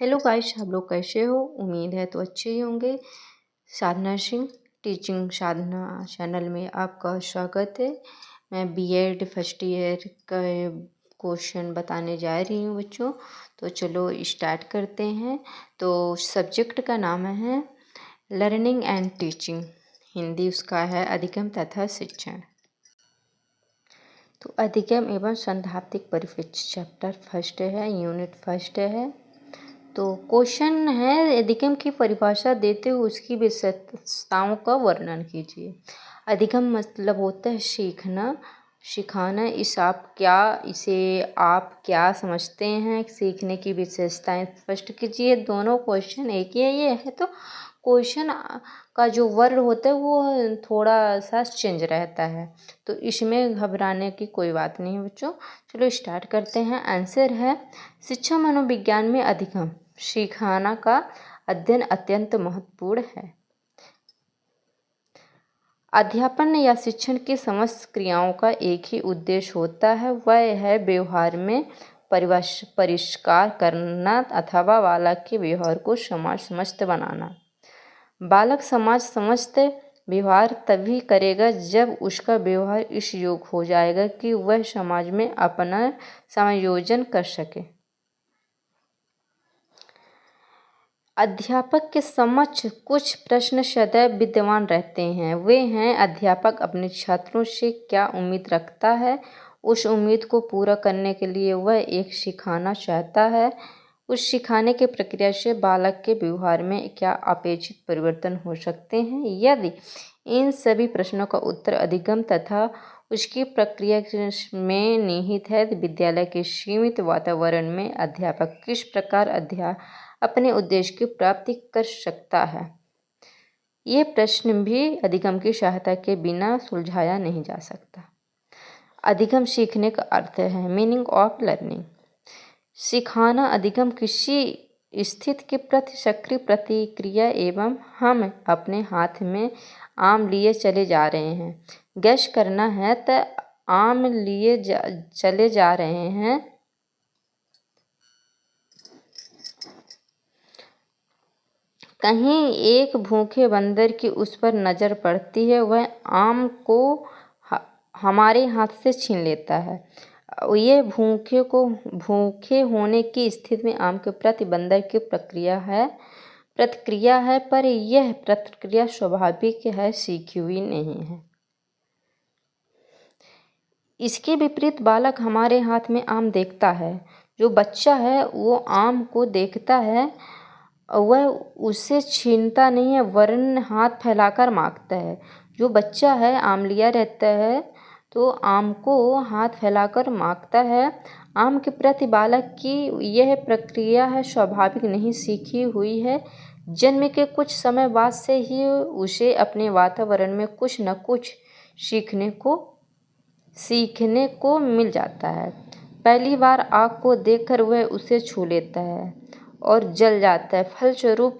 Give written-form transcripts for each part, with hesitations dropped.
Hello guys, आप लोग कैसे हो? उम्मीद है तो अच्छे ही होंगे। साधना सिंह टीचिंग साधना चैनल में आपका स्वागत है। मैं बीएड फर्स्ट ईयर का क्वेश्चन बताने जा रही हूँ बच्चों। तो चलो स्टार्ट करते हैं। तो सब्जेक्ट का नाम है लर्निंग एंड टीचिंग। हिंदी उसका है अधिगम तथा शिक्षण। तो अधिगम एवं सैद्धांतिक परिप्रेक्ष्य चैप्टर फर्स्ट है, यूनिट फर्स्ट है। तो क्वेश्चन है अधिगम की परिभाषा देते हुए उसकी विशेषताओं का वर्णन कीजिए। अधिगम मतलब होता है सीखना, सिखाना। इसे आप क्या समझते हैं? सीखने की विशेषताएं स्पष्ट कीजिए। दोनों क्वेश्चन एक ही है। ये है तो क्वेश्चन का जो वर्ड होता है वो थोड़ा सा चेंज रहता है, तो इसमें घबराने की कोई बात नहीं है बच्चों। चलो स्टार्ट करते हैं। आंसर है शिक्षा मनोविज्ञान में अधिगम सिखाना का अध्ययन अत्यंत महत्वपूर्ण है। अध्यापन या शिक्षण की समस्त क्रियाओं का एक ही उद्देश्य होता है, वह है व्यवहार में परिष्कार करना अथवा बालक के व्यवहार को समाज समस्त बनाना। बालक समाज समस्त व्यवहार तभी करेगा जब उसका व्यवहार इस योग्य हो जाएगा कि वह समाज में अपना समायोजन कर सके। अध्यापक के समक्ष कुछ प्रश्न सदैव विद्यमान रहते हैं। वे हैं, अध्यापक अपने छात्रों से क्या उम्मीद रखता है? उस उम्मीद को पूरा करने के लिए वह एक सिखाना चाहता है। उस सिखाने की प्रक्रिया से बालक के व्यवहार में क्या अपेक्षित परिवर्तन हो सकते हैं? यदि इन सभी प्रश्नों का उत्तर अधिगम तथा उसकी प्रक्रिया में निहित है, विद्यालय के सीमित वातावरण में अध्यापक किस प्रकार अपने उद्देश्य की प्राप्ति कर सकता है? ये प्रश्न भी अधिगम की सहायता के बिना सुलझाया नहीं जा सकता। अधिगम सीखने का अर्थ है मीनिंग ऑफ लर्निंग। सिखाना अधिगम किसी स्थिति के प्रति सक्रिय प्रतिक्रिया एवं हम अपने हाथ में आम लिए चले जा रहे हैं। गैस करना है तो आम लिए चले जा रहे हैं। कहीं एक भूखे बंदर की उस पर नज़र पड़ती है, वह आम को हमारे हाथ से छीन लेता है। ये भूखे होने की स्थिति में आम के प्रति बंदर की प्रतिक्रिया है, पर यह प्रतिक्रिया स्वाभाविक है, सीखी हुई नहीं है। इसके विपरीत बालक हमारे हाथ में आम देखता है। जो बच्चा है वो आम को देखता है, वह उसे छीनता नहीं है वरन हाथ फैलाकर मांगता है। जो बच्चा है आम लिया रहता है तो आम को हाथ फैलाकर मांगता है। आम के प्रति बालक की यह प्रक्रिया है स्वाभाविक नहीं, सीखी हुई है। जन्म के कुछ समय बाद से ही उसे अपने वातावरण में कुछ न कुछ सीखने को मिल जाता है। पहली बार आग को देखकर वह उसे छू लेता है और जल जाता है। फलस्वरूप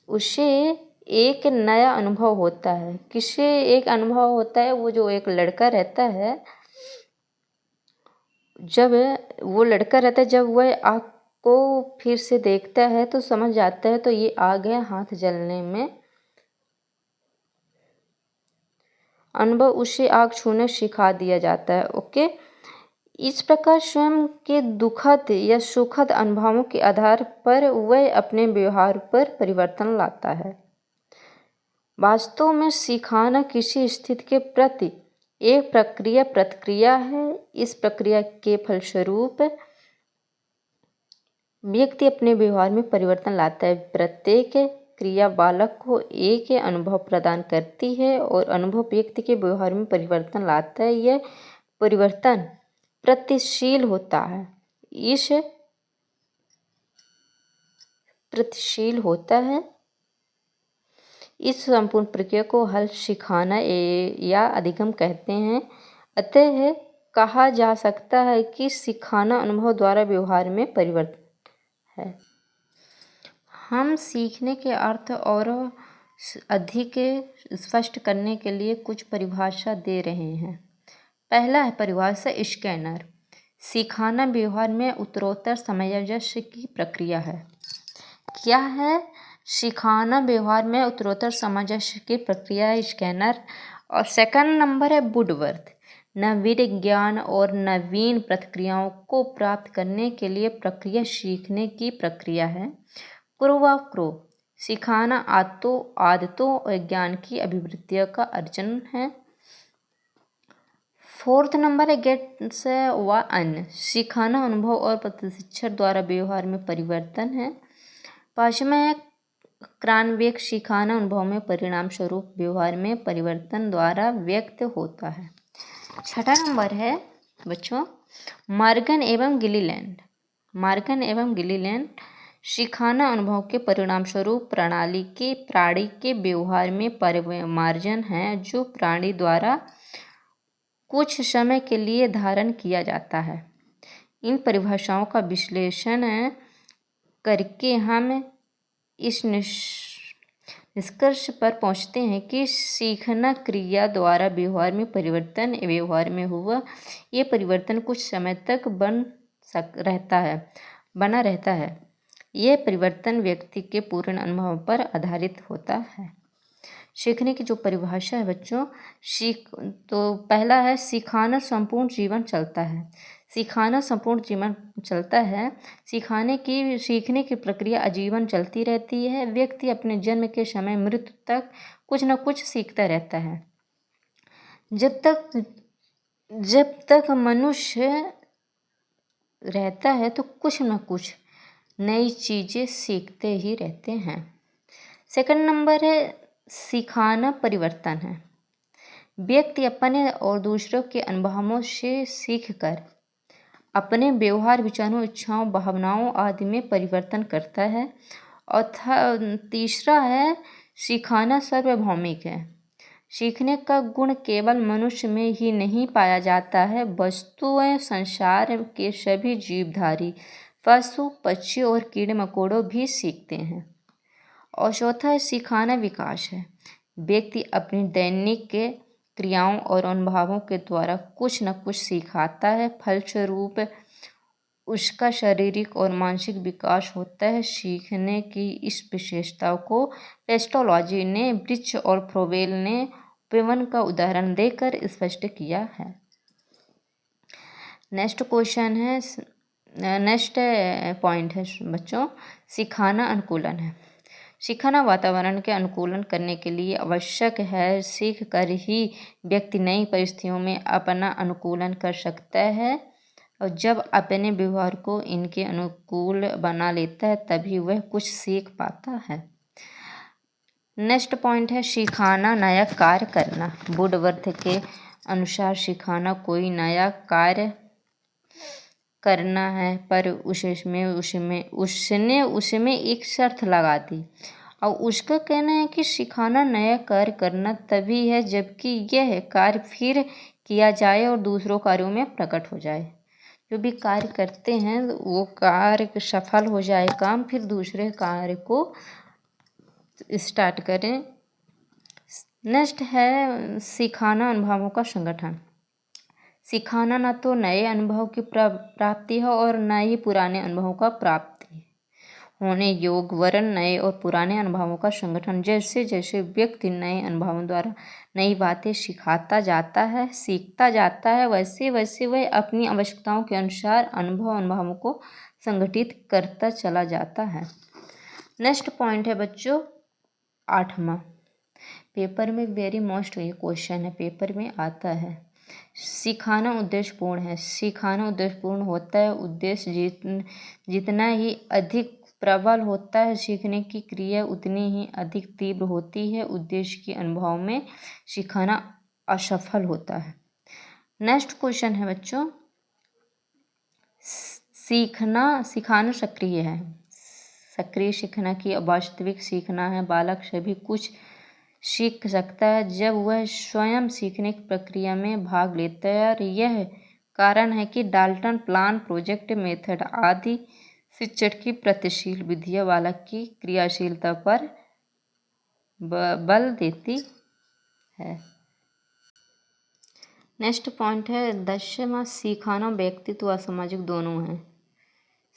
उसे एक नया अनुभव होता है। किसे एक अनुभव होता है? वो जो एक लड़का रहता है, जब वह आग को फिर से देखता है तो समझ जाता है तो ये आग है, हाथ जलने में अनुभव उसे आग छूने सिखा दिया जाता है। ओके, इस प्रकार स्वयं के दुखद या सुखद अनुभवों के आधार पर वह अपने व्यवहार पर परिवर्तन लाता है। वास्तव में सिखाना किसी स्थिति के प्रति एक प्रतिक्रिया है। इस प्रक्रिया के फलस्वरूप व्यक्ति अपने व्यवहार में परिवर्तन लाता है। प्रत्येक क्रिया बालक को एक अनुभव प्रदान करती है और अनुभव व्यक्ति के व्यवहार में परिवर्तन लाता है। यह परिवर्तन प्रगतिशील होता है। इस संपूर्ण प्रक्रिया को हल सिखाना या अधिगम कहते हैं। अतः कहा जा सकता है कि सिखाना अनुभव द्वारा व्यवहार में परिवर्तन है। हम सीखने के अर्थ और अधिक स्पष्ट करने के लिए कुछ परिभाषा दे रहे हैं। पहला है परिभाषा स्कैनर। सिखाना व्यवहार में उत्तरोत्तर सामंजस्य की प्रक्रिया है। क्या है? सिखाना व्यवहार में उत्तरोत्तर सामंजस्य की प्रक्रिया है, स्कैनर। और सेकंड नंबर है वुडवर्थ, नवीन ज्ञान और नवीन प्रतिक्रियाओं को प्राप्त करने के लिए प्रक्रिया सीखने की प्रक्रिया है। क्रो, सिखाना आदतों और ज्ञान की अभिवृत्तियों का अर्जन है। फोर्थ नंबर है गेट्स व अन्य, सिखाना अनुभव और प्रशिक्षण द्वारा व्यवहार में परिवर्तन है। पांचवा है क्रानबेक, सिखाना अनुभव में परिणाम स्वरूप व्यवहार में परिवर्तन द्वारा व्यक्त होता है। छठा नंबर है बच्चों मॉर्गन एवं गिलीलैंड, सिखाना अनुभव के परिणाम स्वरूप प्राणी के व्यवहार में परिमार्जन है जो प्राणी द्वारा कुछ समय के लिए धारण किया जाता है। इन परिभाषाओं का विश्लेषण करके हम इस निष्कर्ष पर पहुंचते हैं कि सीखना क्रिया द्वारा व्यवहार में परिवर्तन, व्यवहार में हुआ ये परिवर्तन कुछ समय तक बना रहता है। यह परिवर्तन व्यक्ति के पूर्ण अनुभव पर आधारित होता है। सीखने की जो परिभाषा है बच्चों, तो पहला है सिखाना संपूर्ण जीवन चलता है। सिखाना संपूर्ण जीवन चलता है। सीखने की प्रक्रिया आजीवन चलती रहती है। व्यक्ति अपने जन्म के समय मृत्यु तक कुछ न कुछ सीखता रहता है। जब तक मनुष्य रहता है तो कुछ न कुछ नई चीज़ें सीखते ही रहते हैं। सेकंड नंबर है सिखाना परिवर्तन है। व्यक्ति अपने और दूसरों के अनुभवों से सीखकर अपने व्यवहार, विचारों, इच्छाओं, भावनाओं आदि में परिवर्तन करता है। और तीसरा है सिखाना सार्वभौमिक है। सीखने का गुण केवल मनुष्य में ही नहीं पाया जाता है, वस्तुएं, संसार के सभी जीवधारी, पशु, पक्षी और कीड़े मकोड़ों भी सीखते हैं। और चौथा है सिखाना विकास है। व्यक्ति अपनी दैनिक के क्रियाओं और अनुभवों के द्वारा कुछ न कुछ सिखाता है, फलस्वरूप उसका शारीरिक और मानसिक विकास होता है। सीखने की इस विशेषता को पेस्टोलॉजी ने ब्रिच और फ्रोबेल ने पेवन का उदाहरण देकर स्पष्ट किया है। नेक्स्ट पॉइंट है बच्चों सिखाना अनुकूलन है। सिखाना वातावरण के अनुकूलन करने के लिए आवश्यक है। सीख कर ही व्यक्ति नई परिस्थितियों में अपना अनुकूलन कर सकता है और जब अपने व्यवहार को इनके अनुकूल बना लेता है तभी वह कुछ सीख पाता है। नेक्स्ट पॉइंट है सिखाना नया कार्य करना। वुडवर्थ के अनुसार सिखाना कोई नया कार्य करना है, पर उसने एक शर्त लगा दी और उसका कहना है कि सिखाना नया कार्य करना तभी है जबकि यह कार्य फिर किया जाए और दूसरों कार्यों में प्रकट हो जाए। जो भी कार्य करते हैं वो कार्य सफल हो जाए काम, फिर दूसरे कार्य को स्टार्ट करें। नेक्स्ट है सिखाना अनुभवों का संगठन। सिखाना न तो नए अनुभव की प्राप्ति है और न ही पुराने अनुभवों का प्राप्ति होने योग, वरन नए और पुराने अनुभवों का संगठन। जैसे जैसे व्यक्ति नए अनुभवों द्वारा नई बातें सीखता जाता है, वैसे वैसे वह अपनी आवश्यकताओं के अनुसार अनुभवों को संगठित करता चला जाता है। नेक्स्ट पॉइंट है बच्चों 8वां, पेपर में वेरी मोस्ट ये क्वेश्चन है, पेपर में आता है। सिखाना उद्देश्यपूर्ण है। सिखाना उद्देश्यपूर्ण होता है। उद्देश्य जितना ही अधिक प्रबल होता है सीखने की क्रिया उतनी ही अधिक तीव्र होती है। उद्देश्य के अनुभव में सिखाना असफल होता है। नेक्स्ट क्वेश्चन है बच्चों सिखाना सक्रिय है। सक्रिय सीखना की वास्तविक सीखना है। बालक सभी कुछ सीख सकता है जब वह स्वयं सीखने की प्रक्रिया में भाग लेता है और यह कारण है कि डाल्टन, प्लान, प्रोजेक्ट, मेथड आदि शिक्षण की प्रगतिशील विधियां बालक की क्रियाशीलता पर बल देती है। नेक्स्ट पॉइंट है 10वां, सिखाना व्यक्तित्व व सामाजिक दोनों है।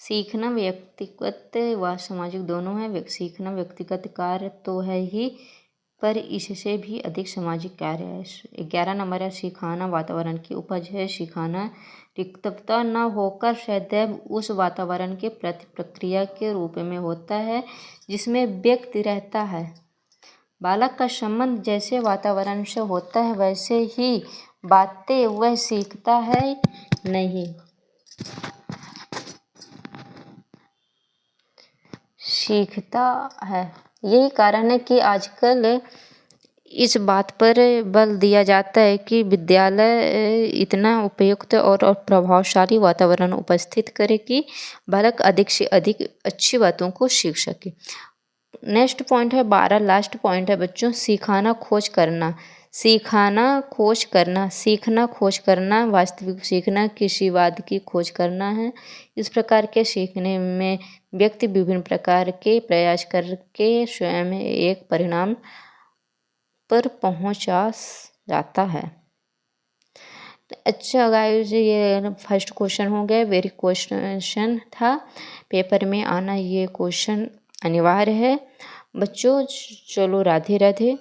सीखना व्यक्तिगत व सामाजिक दोनों है। सीखना व्यक्तिगत कार्य तो है ही, पर इससे भी अधिक सामाजिक कार्य है। 11 नंबर है सिखाना वातावरण की उपज है। सिखाना रिक्तता न होकर सदैव उस वातावरण के प्रति प्रक्रिया के रूप में होता है जिसमें व्यक्ति रहता है। बालक का संबंध जैसे वातावरण से होता है वैसे ही बातें वह सीखता है नहीं, सीखता है। यही कारण है कि आजकल इस बात पर बल दिया जाता है कि विद्यालय इतना उपयुक्त और प्रभावशाली वातावरण उपस्थित करे कि बालक अधिक से अधिक अच्छी बातों को सीख सके। नेक्स्ट पॉइंट है 12, लास्ट पॉइंट है बच्चों, सिखाना खोज करना। सिखाना खोज करना, सीखना खोज करना, वास्तविक सीखना किसी बात की खोज करना है। इस प्रकार के सीखने में व्यक्ति विभिन्न प्रकार के प्रयास करके स्वयं एक परिणाम पर पहुंचा जाता है। अच्छा गाइस, ये फर्स्ट क्वेश्चन हो गया, वेरी क्वेश्चन था, पेपर में आना ये क्वेश्चन अनिवार्य है बच्चों। चलो राधे राधे।